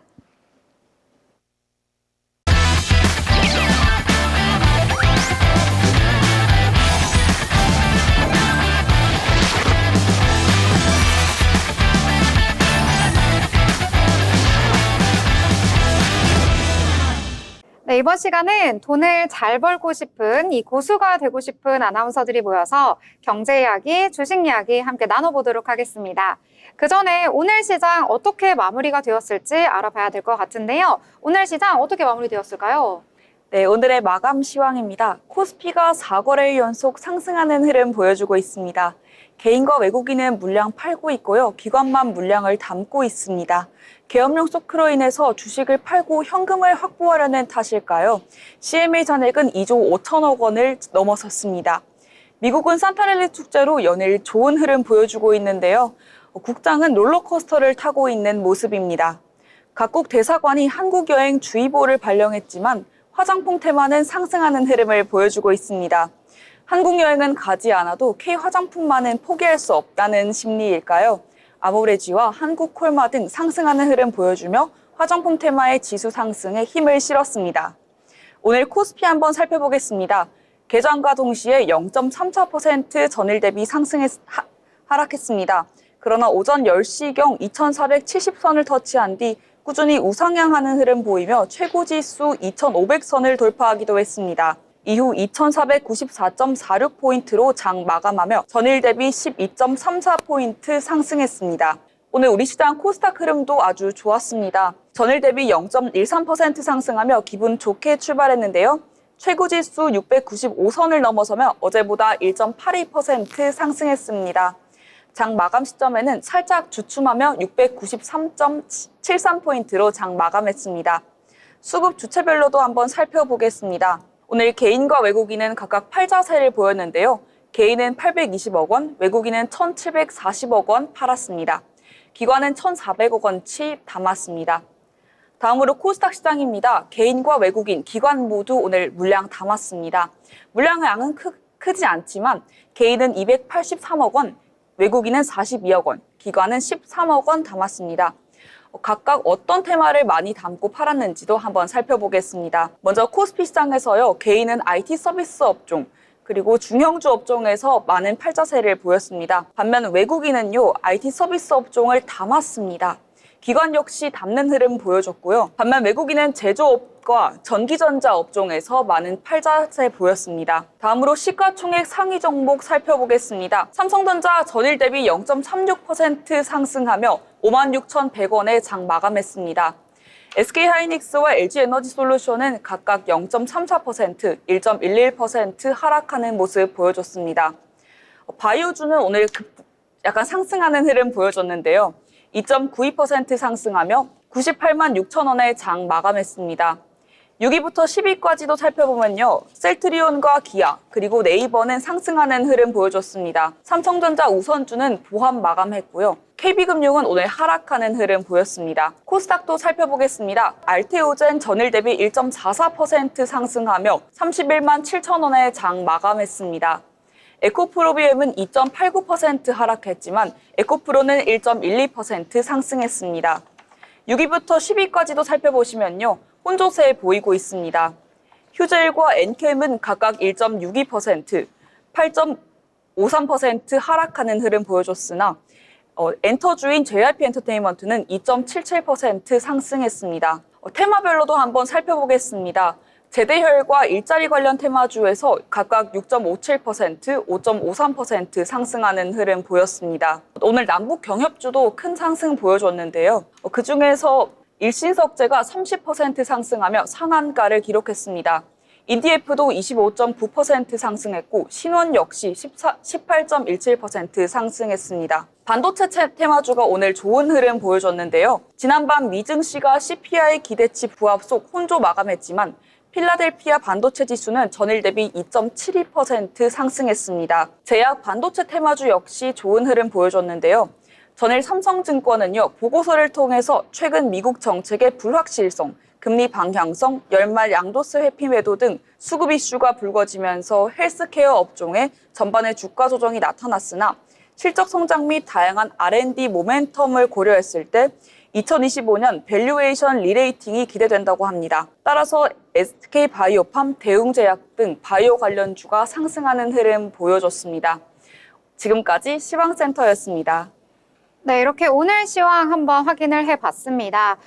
네, 이번 시간은 돈을 잘 벌고 싶은 이 고수가 되고 싶은 아나운서들이 모여서 경제 이야기, 주식 이야기 함께 나눠보도록 하겠습니다. 그 전에 오늘 시장 어떻게 마무리가 되었을지 알아봐야 될 것 같은데요. 오늘 시장 어떻게 마무리되었을까요? 네, 오늘의 마감 시황입니다. 코스피가 4거래일 연속 상승하는 흐름 보여주고 있습니다. 개인과 외국인은 물량 팔고 있고요. 기관만 물량을 담고 있습니다. 계엄령 쇼크로 인해서 주식을 팔고 현금을 확보하려는 탓일까요? CMA 잔액은 2조 5천억 원을 넘어섰습니다. 미국은 산타랠리 축제로 연일 좋은 흐름 보여주고 있는데요. 국장은 롤러코스터를 타고 있는 모습입니다. 각국 대사관이 한국여행 주의보를 발령했지만 화장품 테마는 상승하는 흐름을 보여주고 있습니다. 한국 여행은 가지 않아도 K 화장품만은 포기할 수 없다는 심리일까요? 아모레지와 한국콜마 등 상승하는 흐름 보여주며 화장품 테마의 지수 상승에 힘을 실었습니다. 오늘 코스피 한번 살펴보겠습니다. 개장과 동시에 0.34% 전일 대비 하락했습니다. 그러나 오전 10시경 2,470선을 터치한 뒤 꾸준히 우상향하는 흐름 보이며 최고지수 2,500선을 돌파하기도 했습니다. 이후 2,494.46포인트로 장 마감하며 전일 대비 12.34포인트 상승했습니다. 오늘 우리 시장 코스닥 흐름도 아주 좋았습니다. 전일 대비 0.13% 상승하며 기분 좋게 출발했는데요. 최고지수 695선을 넘어서며 어제보다 1.82% 상승했습니다. 장 마감 시점에는 살짝 주춤하며 693.73포인트로 장 마감했습니다. 수급 주체별로도 한번 살펴보겠습니다. 오늘 개인과 외국인은 각각 팔자세를 보였는데요. 개인은 820억 원, 외국인은 1,740억 원 팔았습니다. 기관은 1,400억 원치 담았습니다. 다음으로 코스닥 시장입니다. 개인과 외국인, 기관 모두 오늘 물량 담았습니다. 물량량은 크지 않지만 개인은 283억 원, 외국인은 42억 원, 기관은 13억 원 담았습니다. 각각 어떤 테마를 많이 담고 팔았는지도 한번 살펴보겠습니다. 먼저 코스피 시장에서요. 개인은 IT 서비스 업종, 그리고 중형주 업종에서 많은 팔자세를 보였습니다. 반면 외국인은요. IT 서비스 업종을 담았습니다. 기관 역시 담는 흐름 보여줬고요. 반면 외국인은 제조업과 전기전자 업종에서 많은 팔자세 보였습니다. 다음으로 시가총액 상위 종목 살펴보겠습니다. 삼성전자 전일 대비 0.36% 상승하며 56,100원에 장 마감했습니다. SK하이닉스와 LG에너지솔루션은 각각 0.34%, 1.11% 하락하는 모습 보여줬습니다. 바이오주는 오늘 약간 상승하는 흐름 보여줬는데요. 2.92% 상승하며 98만 6천 원에 장 마감했습니다. 6위부터 10위까지도 살펴보면요. 셀트리온과 기아, 그리고 네이버는 상승하는 흐름 보여줬습니다. 삼성전자 우선주는 보합 마감했고요. KB금융은 오늘 하락하는 흐름 보였습니다. 코스닥도 살펴보겠습니다. 알테오젠 전일 대비 1.44% 상승하며 31만 7천 원에 장 마감했습니다. 에코프로비엠은 2.89% 하락했지만 에코프로는 1.12% 상승했습니다. 6위부터 10위까지도 살펴보시면요. 혼조세 보이고 있습니다. 휴젤과 엔캠은 각각 1.62%, 8.53% 하락하는 흐름 보여줬으나 엔터주인 JYP 엔터테인먼트는 2.77% 상승했습니다. 테마별로도 한번 살펴보겠습니다. 제대혈과 일자리 관련 테마주에서 각각 6.57%, 5.53% 상승하는 흐름 보였습니다. 오늘 남북 경협주도 큰 상승 보여줬는데요. 그중에서 일신석재가 30% 상승하며 상한가를 기록했습니다. EDF도 25.9% 상승했고 신원 역시 18.17% 상승했습니다. 반도체 테마주가 오늘 좋은 흐름 보여줬는데요. 지난밤 미증시가 CPI 기대치 부합 속 혼조 마감했지만 필라델피아 반도체 지수는 전일 대비 2.72% 상승했습니다. 제약 반도체 테마주 역시 좋은 흐름 보여줬는데요. 전일 삼성증권은요, 보고서를 통해서 최근 미국 정책의 불확실성, 금리 방향성, 연말 양도세 회피 매도 등 수급 이슈가 불거지면서 헬스케어 업종의 전반의 주가 조정이 나타났으나 실적 성장 및 다양한 R&D 모멘텀을 고려했을 때 2025년 밸류에이션 리레이팅이 기대된다고 합니다. 따라서 SK바이오팜, 대웅제약 등 바이오 관련주가 상승하는 흐름 보여줬습니다. 지금까지 시황센터였습니다. 네, 이렇게 오늘 시황 한번 확인을 해봤습니다.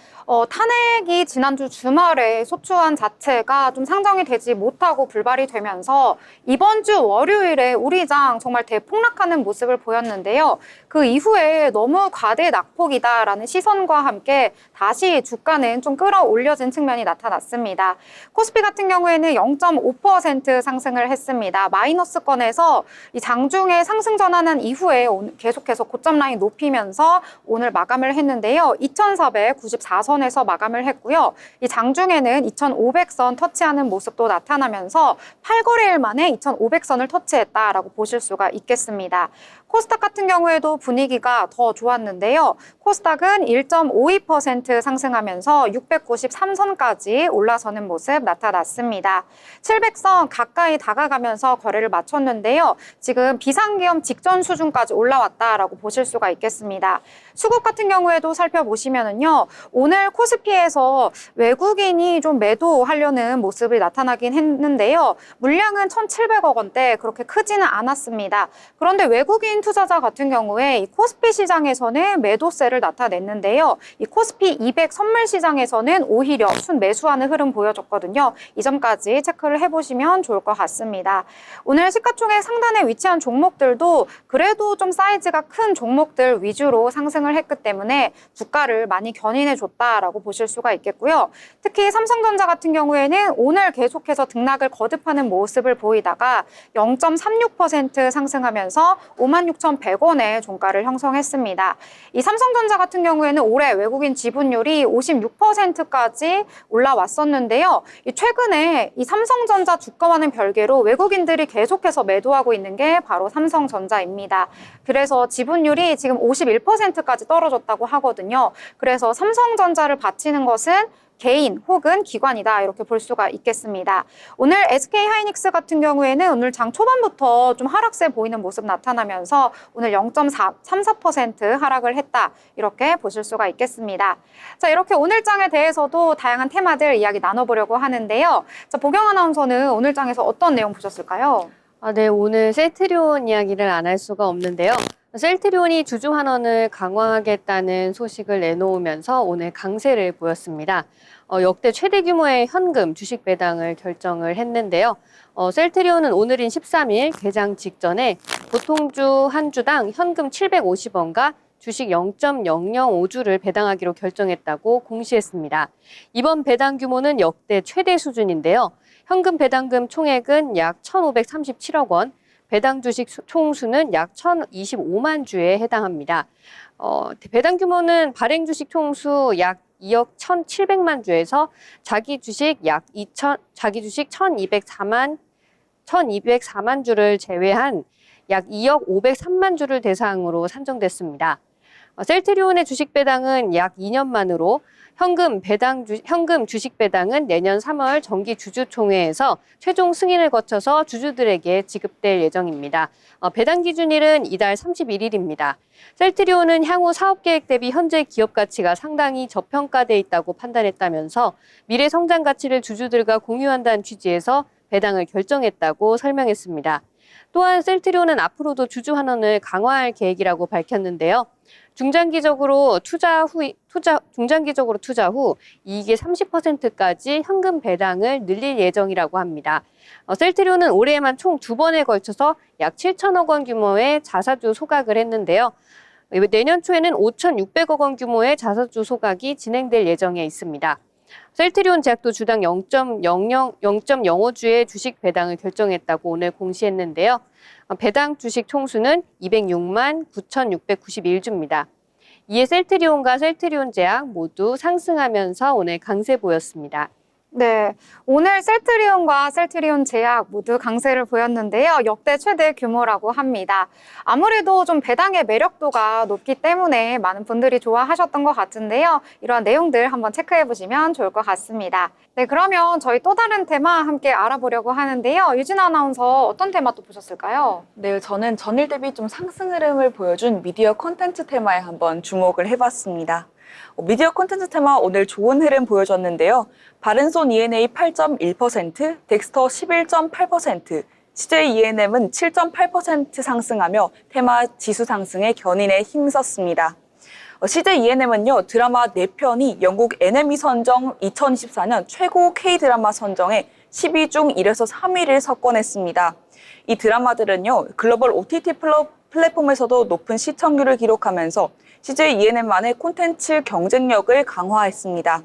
탄핵이 지난주 주말에 소추안 자체가 좀 상정이 되지 못하고 불발이 되면서 이번 주 월요일에 우리장 정말 대폭락하는 모습을 보였는데요. 그 이후에 너무 과대 낙폭이다라는 시선과 함께 다시 주가는 좀 끌어올려진 측면이 나타났습니다. 코스피 같은 경우에는 0.5% 상승을 했습니다. 마이너스권에서 이 장중에 상승 전환한 이후에 계속해서 고점 라인 높이면서 오늘 마감을 했는데요. 2,494선 2,400선에서 마감을 했고요. 이 장중에는 2,500선 터치하는 모습도 나타나면서 8거래일 만에 2,500선을 터치했다라고 보실 수가 있겠습니다. 코스닥 같은 경우에도 분위기가 더 좋았는데요. 코스닥은 1.52% 상승하면서 693선까지 올라서는 모습 나타났습니다. 700선 가까이 다가가면서 거래를 마쳤는데요. 지금 비상기업 직전 수준까지 올라왔다라고 보실 수가 있겠습니다. 수급 같은 경우에도 살펴보시면은요. 오늘 코스피에서 외국인이 좀 매도하려는 모습이 나타나긴 했는데요. 물량은 1,700억 원대 그렇게 크지는 않았습니다. 그런데 외국인 투자자 같은 경우에 이 코스피 시장에서는 매도세를 나타냈는데요. 이 코스피 200 선물 시장에서는 오히려 순매수하는 흐름 보여줬거든요. 이 점까지 체크를 해보시면 좋을 것 같습니다. 오늘 시가총액 상단에 위치한 종목들도 그래도 좀 사이즈가 큰 종목들 위주로 상승을 했기 때문에 주가를 많이 견인해줬다라고 보실 수가 있겠고요. 특히 삼성전자 같은 경우에는 오늘 계속해서 등락을 거듭하는 모습을 보이다가 0.36% 상승하면서 56,100원의 종가를 형성했습니다. 이 삼성전자 같은 경우에는 올해 외국인 지분율이 56%까지 올라왔었는데요. 최근에 이 삼성전자 주가와는 별개로 외국인들이 계속해서 매도하고 있는 게 바로 삼성전자입니다. 그래서 지분율이 지금 51%까지 떨어졌다고 하거든요. 그래서 삼성전자를 바치는 것은 개인 혹은 기관이다 이렇게 볼 수가 있겠습니다. 오늘 SK하이닉스 같은 경우에는 오늘 장 초반부터 좀 하락세 보이는 모습 나타나면서 오늘 0.34% 하락을 했다 이렇게 보실 수가 있겠습니다. 자, 이렇게 오늘 장에 대해서도 다양한 테마들 이야기 나눠보려고 하는데요. 자, 보경 아나운서는 오늘 장에서 어떤 내용 보셨을까요? 네, 오늘 셀트리온 이야기를 안 할 수가 없는데요. 셀트리온이 주주 환원을 강화하겠다는 소식을 내놓으면서 오늘 강세를 보였습니다. 역대 최대 규모의 현금 주식 배당을 결정을 했는데요. 셀트리온은 오늘인 13일 개장 직전에 보통주 한 주당 현금 750원과 주식 0.005주를 배당하기로 결정했다고 공시했습니다. 이번 배당 규모는 역대 최대 수준인데요. 현금 배당금 총액은 약 1,537억 원, 배당 주식 총수는 약 1,025만 주에 해당합니다. 배당 규모는 발행 주식 총수 약 2억 1,700만 주에서 자기 주식 1,204만 주를 제외한 약 2억 503만 주를 대상으로 산정됐습니다. 셀트리온의 주식 배당은 약 2년 만으로 현금 주식 배당은 내년 3월 정기 주주총회에서 최종 승인을 거쳐서 주주들에게 지급될 예정입니다. 배당 기준일은 이달 31일입니다. 셀트리온은 향후 사업 계획 대비 현재 기업 가치가 상당히 저평가돼 있다고 판단했다면서 미래 성장 가치를 주주들과 공유한다는 취지에서 배당을 결정했다고 설명했습니다. 또한 셀트리온은 앞으로도 주주 환원을 강화할 계획이라고 밝혔는데요. 중장기적으로 투자 후 이익의 30%까지 현금 배당을 늘릴 예정이라고 합니다. 셀트리온은 올해에만 총 2번에 걸쳐서 약 7천억 원 규모의 자사주 소각을 했는데요. 내년 초에는 5,600억 원 규모의 자사주 소각이 진행될 예정에 있습니다. 셀트리온 제약도 주당 0.05주의 주식 배당을 결정했다고 오늘 공시했는데요. 배당 주식 총수는 206만 9,691주입니다. 이에 셀트리온과 셀트리온 제약 모두 상승하면서 오늘 강세 보였습니다. 네, 오늘 셀트리온과 셀트리온 제약 모두 강세를 보였는데요. 역대 최대 규모라고 합니다. 아무래도 좀 배당의 매력도가 높기 때문에 많은 분들이 좋아하셨던 것 같은데요. 이러한 내용들 한번 체크해 보시면 좋을 것 같습니다. 네, 그러면 저희 또 다른 테마 함께 알아보려고 하는데요. 유진 아나운서 어떤 테마 또 보셨을까요? 네, 저는 전일 대비 좀 상승 흐름을 보여준 미디어 콘텐츠 테마에 한번 주목을 해봤습니다. 미디어 콘텐츠 테마 오늘 좋은 흐름 보여줬는데요. 바른손 E&A 8.1%, 덱스터 11.8%, CJ E&M은 7.8% 상승하며 테마 지수 상승에 견인에 힘썼습니다. CJ E&M은요, 드라마 4편이 영국 NME 선정 2024년 최고 K-드라마 선정에 10위 중 1에서 3위를 석권했습니다. 이 드라마들은요, 글로벌 OTT 플랫폼에서도 높은 시청률을 기록하면서 CJ E&M만의 콘텐츠 경쟁력을 강화했습니다.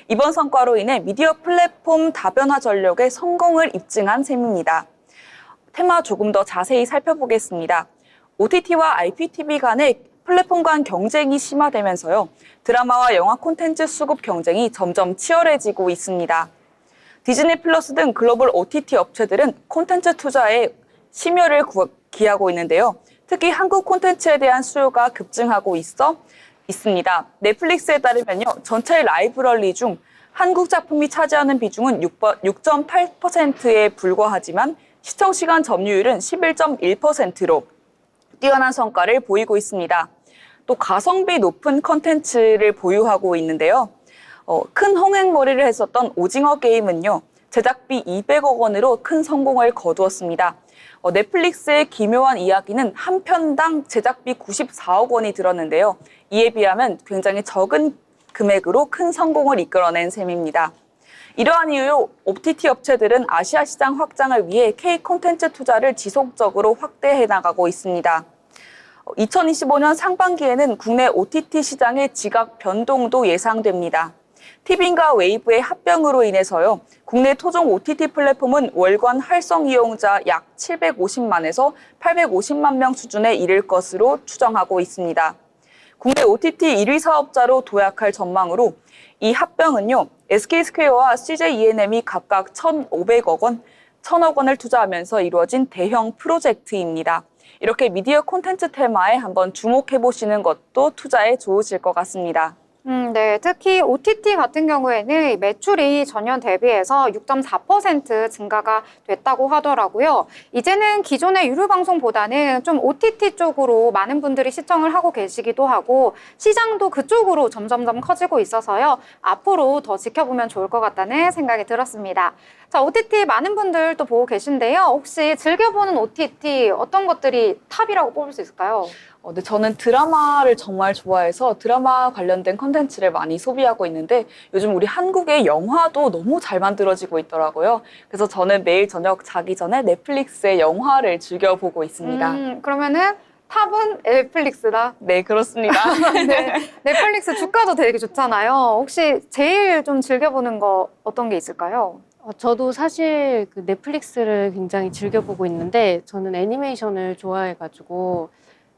이번 성과로 인해 미디어 플랫폼 다변화 전략의 성공을 입증한 셈입니다. 테마 조금 더 자세히 살펴보겠습니다. OTT와 IPTV 간의 플랫폼 간 경쟁이 심화되면서요. 드라마와 영화 콘텐츠 수급 경쟁이 점점 치열해지고 있습니다. 디즈니 플러스 등 글로벌 OTT 업체들은 콘텐츠 투자에 심혈을 기하고 있는데요. 특히 한국 콘텐츠에 대한 수요가 급증하고 있습니다. 넷플릭스에 따르면요. 전체 라이브러리 중 한국 작품이 차지하는 비중은 6.8%에 불과하지만 시청시간 점유율은 11.1%로 뛰어난 성과를 보이고 있습니다. 또 가성비 높은 콘텐츠를 보유하고 있는데요. 큰 흥행몰이를 했었던 오징어 게임은요. 제작비 200억 원으로 큰 성공을 거두었습니다. 넷플릭스의 기묘한 이야기는 한 편당 제작비 94억 원이 들었는데요. 이에 비하면 굉장히 적은 금액으로 큰 성공을 이끌어낸 셈입니다. 이러한 이유로 OTT 업체들은 아시아 시장 확장을 위해 K 콘텐츠 투자를 지속적으로 확대해 나가고 있습니다. 2025년 상반기에는 국내 OTT 시장의 지각 변동도 예상됩니다. 티빙과 웨이브의 합병으로 인해서요. 국내 토종 OTT 플랫폼은 월간 활성 이용자 약 750만에서 850만 명 수준에 이를 것으로 추정하고 있습니다. 국내 OTT 1위 사업자로 도약할 전망으로 이 합병은요. SK스퀘어와 CJ ENM이 각각 1,500억 원, 1,000억 원을 투자하면서 이루어진 대형 프로젝트입니다. 이렇게 미디어 콘텐츠 테마에 한번 주목해 보시는 것도 투자에 좋으실 것 같습니다. 네. 특히 OTT 같은 경우에는 매출이 전년 대비해서 6.4% 증가가 됐다고 하더라고요. 이제는 기존의 유료 방송보다는 좀 OTT 쪽으로 많은 분들이 시청을 하고 계시기도 하고 시장도 그쪽으로 점점점 커지고 있어서요. 앞으로 더 지켜보면 좋을 것 같다는 생각이 들었습니다. 자, OTT 많은 분들 또 보고 계신데요. 혹시 즐겨보는 OTT 어떤 것들이 탑이라고 뽑을 수 있을까요? 네, 저는 드라마를 정말 좋아해서 드라마 관련된 콘텐츠를 많이 소비하고 있는데 요즘 우리 한국의 영화도 너무 잘 만들어지고 있더라고요. 그래서 저는 매일 저녁 자기 전에 넷플릭스의 영화를 즐겨보고 있습니다. 그러면은 탑은 넷플릭스다. 네, 그렇습니다. 네, 넷플릭스 주가도 되게 좋잖아요. 혹시 제일 좀 즐겨보는 거 어떤 게 있을까요? 저도 사실 그 넷플릭스를 굉장히 즐겨보고 있는데 저는 애니메이션을 좋아해가지고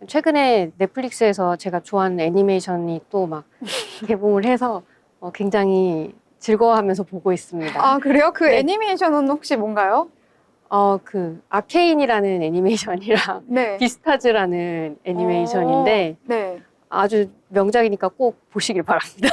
최근에 넷플릭스에서 제가 좋아하는 애니메이션이 또 막 개봉을 해서 굉장히 즐거워하면서 보고 있습니다. 아, 그래요? 그 네. 애니메이션은 혹시 뭔가요? 그 아케인이라는 애니메이션이랑 네. 비스타즈라는 애니메이션인데 네. 아주 명작이니까 꼭 보시길 바랍니다.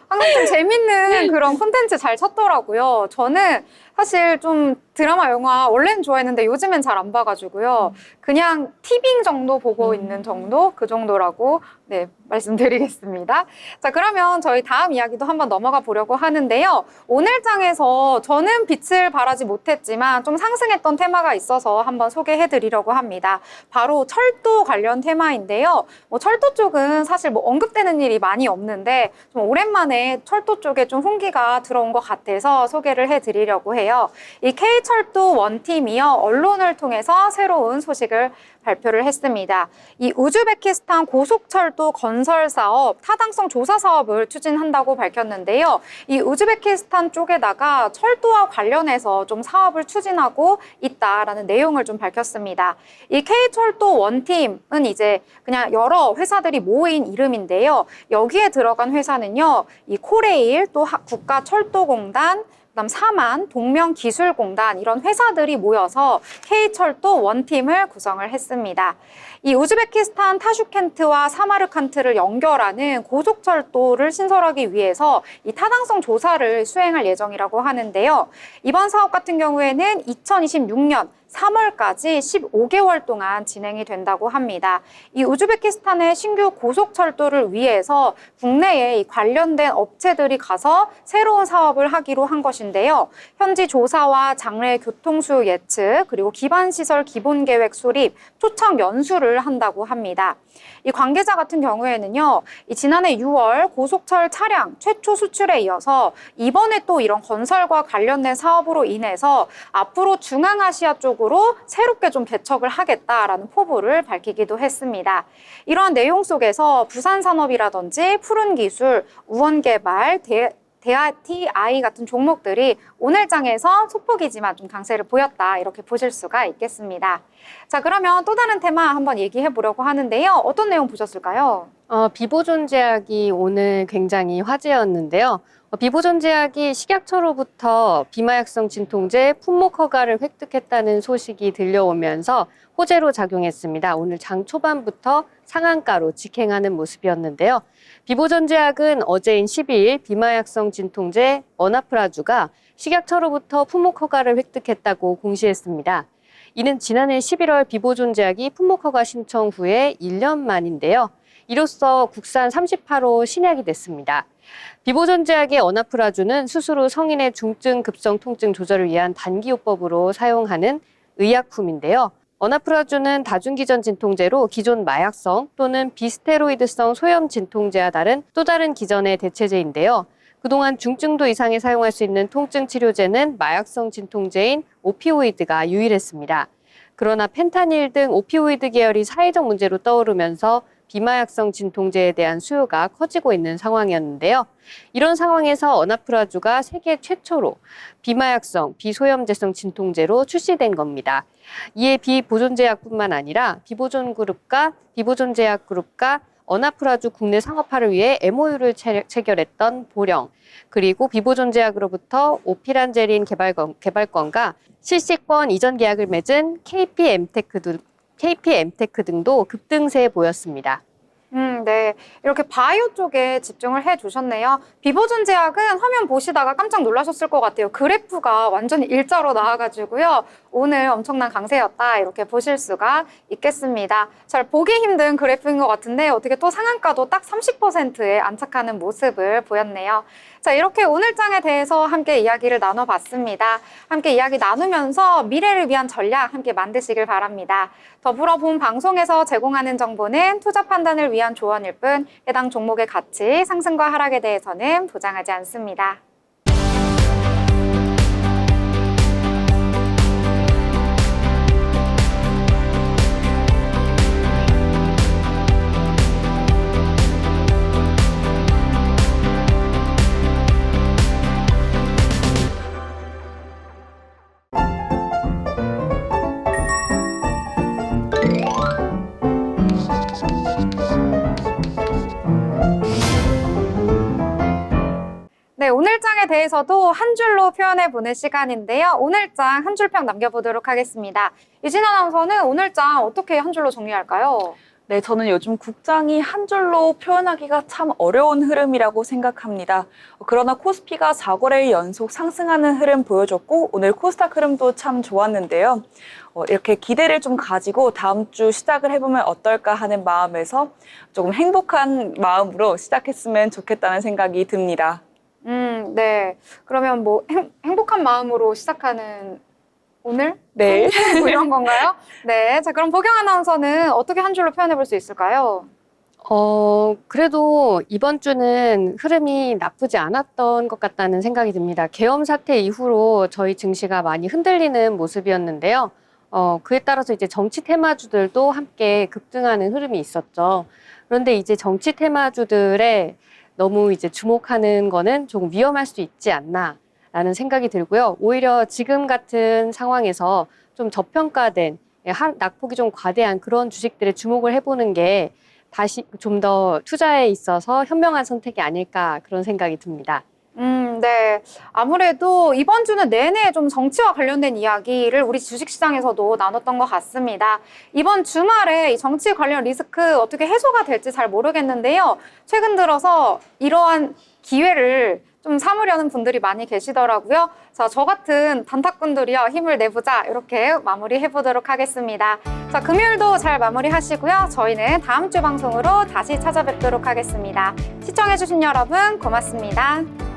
항상 좀 재밌는 그런 콘텐츠 잘 찾더라고요. 저는 사실 좀 드라마, 영화 원래는 좋아했는데 요즘엔 잘 안 봐가지고요. 그냥 티빙 정도 보고 있는 정도? 그 정도라고 네, 말씀드리겠습니다. 자, 그러면 저희 다음 이야기도 한번 넘어가 보려고 하는데요. 오늘 장에서 저는 빛을 발하지 못했지만 좀 상승했던 테마가 있어서 한번 소개해 드리려고 합니다. 바로 철도 관련 테마인데요. 철도 쪽은 사실 언급되는 일이 많이 없는데 좀 오랜만에 철도 쪽에 좀 훈기가 들어온 것 같아서 소개를 해 드리려고 해요. 이 K철도 원팀이요. 언론을 통해서 새로운 소식을 발표를 했습니다. 이 우즈베키스탄 고속철도 건설 사업, 타당성 조사 사업을 추진한다고 밝혔는데요. 이 우즈베키스탄 쪽에다가 철도와 관련해서 좀 사업을 추진하고 있다라는 내용을 좀 밝혔습니다. 이 K철도 원팀은 이제 그냥 여러 회사들이 모인 이름인데요. 여기에 들어간 회사는요. 이 코레일, 또 국가철도공단, 그다음 사만, 동명기술공단 이런 회사들이 모여서 K철도 원팀을 구성을 했습니다. 이 우즈베키스탄 타슈켄트와 사마르칸트를 연결하는 고속철도를 신설하기 위해서 이 타당성 조사를 수행할 예정이라고 하는데요. 이번 사업 같은 경우에는 2026년 3월까지 15개월 동안 진행이 된다고 합니다. 이 우즈베키스탄의 신규 고속철도를 위해서 국내에 이 관련된 업체들이 가서 새로운 사업을 하기로 한 것인데요. 현지 조사와 장래 교통수요 예측, 그리고 기반시설 기본계획 수립, 초청 연수를 한다고 합니다. 이 관계자 같은 경우에는요, 이 지난해 6월 고속철 차량 최초 수출에 이어서 이번에 또 이런 건설과 관련된 사업으로 인해서 앞으로 중앙아시아 쪽으로 새롭게 좀 개척을 하겠다라는 포부를 밝히기도 했습니다. 이러한 내용 속에서 부산산업이라든지 푸른기술, 우원개발, DATI 같은 종목들이 오늘 장에서 소폭이지만 좀 강세를 보였다 이렇게 보실 수가 있겠습니다. 자, 그러면 또 다른 테마 한번 얘기해 보려고 하는데요. 어떤 내용 보셨을까요? 비보존제약이 오늘 굉장히 화제였는데요. 비보존제약이 식약처로부터 비마약성 진통제 품목 허가를 획득했다는 소식이 들려오면서 호재로 작용했습니다. 오늘 장 초반부터 상한가로 직행하는 모습이었는데요. 비보존제약은 어제인 12일 비마약성 진통제 어나프라주가 식약처로부터 품목 허가를 획득했다고 공시했습니다. 이는 지난해 11월 비보존제약이 품목 허가 신청 후에 1년 만인데요. 이로써 국산 38호 신약이 됐습니다. 비보존제약의 어나프라주는 수술 후 성인의 중증 급성 통증 조절을 위한 단기요법으로 사용하는 의약품인데요. 어나프라주는 다중기전 진통제로 기존 마약성 또는 비스테로이드성 소염 진통제와 다른 또 다른 기전의 대체제인데요. 그동안 중증도 이상에 사용할 수 있는 통증 치료제는 마약성 진통제인 오피오이드가 유일했습니다. 그러나 펜타닐 등 오피오이드 계열이 사회적 문제로 떠오르면서 비마약성 진통제에 대한 수요가 커지고 있는 상황이었는데요. 이런 상황에서 어나프라주가 세계 최초로 비마약성, 비소염제성 진통제로 출시된 겁니다. 이에 비보존제약뿐만 아니라 비보존제약그룹과 어나프라주 국내 상업화를 위해 MOU를 체결했던 보령, 그리고 비보존제약으로부터 오피란제린 개발권과 실시권 이전 계약을 맺은 KP엠테크 등도 급등세 보였습니다. 네. 이렇게 바이오 쪽에 집중을 해주셨네요. 비보존제약은 화면 보시다가 깜짝 놀라셨을 것 같아요. 그래프가 완전히 일자로 나와가지고요. 오늘 엄청난 강세였다 이렇게 보실 수가 있겠습니다. 잘 보기 힘든 그래프인 것 같은데 어떻게 또 상한가도 딱 30%에 안착하는 모습을 보였네요. 자, 이렇게 오늘 장에 대해서 함께 이야기를 나눠봤습니다. 함께 이야기 나누면서 미래를 위한 전략 함께 만드시길 바랍니다. 더불어 본 방송에서 제공하는 정보는 투자 판단을 위한 조언일 뿐 해당 종목의 가치, 상승과 하락에 대해서는 보장하지 않습니다. 네, 오늘 장에 대해서도 한 줄로 표현해보는 시간인데요. 오늘 장 한 줄평 남겨보도록 하겠습니다. 이진 아나운서는 오늘 장 어떻게 한 줄로 정리할까요? 네, 저는 요즘 국장이 한 줄로 표현하기가 참 어려운 흐름이라고 생각합니다. 그러나 코스피가 4거래일 연속 상승하는 흐름 보여줬고 오늘 코스닥 흐름도 참 좋았는데요. 이렇게 기대를 좀 가지고 다음 주 시작을 해보면 어떨까 하는 마음에서 조금 행복한 마음으로 시작했으면 좋겠다는 생각이 듭니다. 네. 그러면 뭐 행복한 마음으로 시작하는 오늘? 네. 뭐 이런 건가요? 네. 자, 그럼 보경 아나운서는 어떻게 한 줄로 표현해 볼 수 있을까요? 그래도 이번 주는 흐름이 나쁘지 않았던 것 같다는 생각이 듭니다. 계엄 사태 이후로 저희 증시가 많이 흔들리는 모습이었는데요. 그에 따라서 이제 정치 테마주들도 함께 급등하는 흐름이 있었죠. 그런데 이제 정치 테마주들의 너무 이제 주목하는 거는 조금 위험할 수 있지 않나라는 생각이 들고요. 오히려 지금 같은 상황에서 좀 저평가된 낙폭이 좀 과대한 그런 주식들에 주목을 해보는 게 다시 좀 더 투자에 있어서 현명한 선택이 아닐까 그런 생각이 듭니다. 네. 아무래도 이번 주는 내내 좀 정치와 관련된 이야기를 우리 주식시장에서도 나눴던 것 같습니다. 이번 주말에 이 정치 관련 리스크 어떻게 해소가 될지 잘 모르겠는데요. 최근 들어서 이러한 기회를 좀 삼으려는 분들이 많이 계시더라고요. 자, 저 같은 단타꾼들이요, 힘을 내보자 이렇게 마무리해보도록 하겠습니다. 자, 금요일도 잘 마무리하시고요. 저희는 다음 주 방송으로 다시 찾아뵙도록 하겠습니다. 시청해주신 여러분 고맙습니다.